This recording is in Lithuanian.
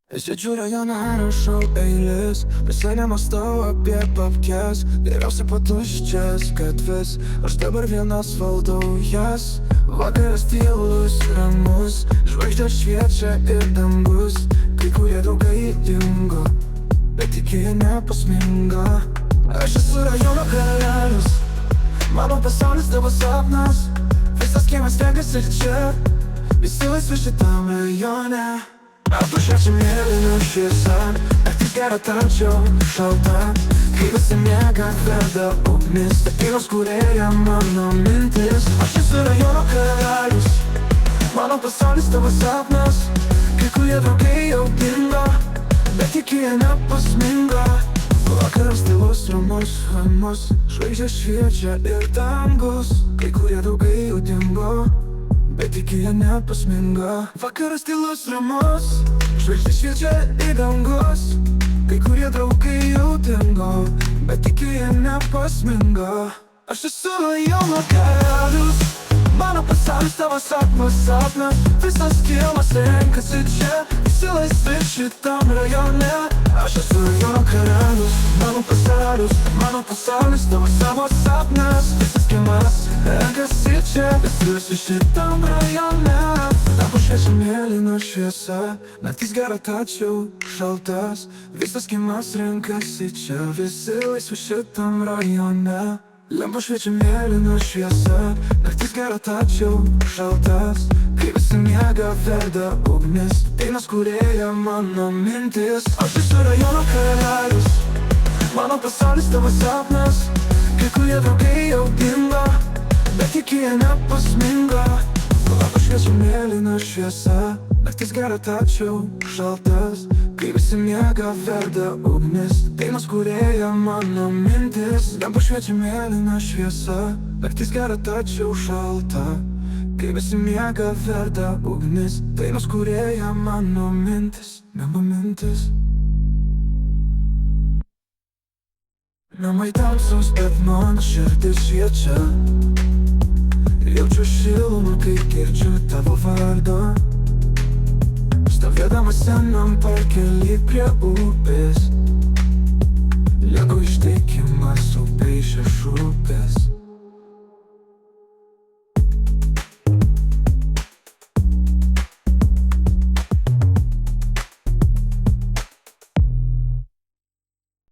Sėdžiu rajone, rašau eiles, visai nemąstau apie babkes. Geriausia po tuščias gatves, aš dabar vienas valdau jas. Vakaras tylus, ramus, žvaigždės šviečia ir dangus. Kai kurie draugai dingo, bet iki jie nepasminga. Aš esu rajono karalius, mano pasaulis tavo sapnas. Visas kiemas renkasi čia, visi laisvi šitam rajone. Apvažiuočiau mėlyną šviesą, naktis gera tačiau šalta. Kai visi miega, verda ugnis, tekilos kūrėja mano mintis. Aš esu rajono karalius, mano pasaulis tavo sapnas. Kai kurie draugai jau dingo, bet iki jie nepasminga. Vakaras tylus, ramus, ramus, žvaigždės šviečia ir dangus. Kai kurie draugai jau dingo, bet iki jie nepasminga. Vakaras tylus, ramus, žvaigždės šviečia į dangus. Kai kurie draugai jau dingo, bet iki jie nepasminga. Aš esu rajono karalius, mano pasaulis tavo sapnas. Visas kiemas renkasi čia, visi laisvi šitam rajone. Aš esu rajono karalius, mano pasaulis tavo sapnas. Visas kiemas renkasi čia, visi šitam rajone. Tavo šviečia mėlyna šviesa, naktis gera tačiau šaltas. Visas kiemas renkasi čia, visi laisvi šitam rajone. Lempa šviečia mėlyna šviesa, naktis gera tačiau šaltas. Kai visi miega, verda ugnis, dainos kūrėja mano mintis. Aš esu rajono karalius, mano pasaulis tavo sapnas. Kai kurie draugai jau dingo, bet iki jie nepasminga. Lempa šviečia mėlyna šviesa, naktis gera tačiau šaltas. Kai visi miega, verda ugnis, dainos kūrėja mano mintis. Lempa šviečia mėlyna šviesa, naktis gera tačiau šalta. Kai visi miega, verda ugnis, dainos kūrėja mano mintis. Mano mintis. Namai tamsus, bet mano širdis šviečia. Jaučiu šilumą, kai girdžiu tavo vardą. Stovėdamas senam parkely prie upės, lieku išteikimas upei šešupės.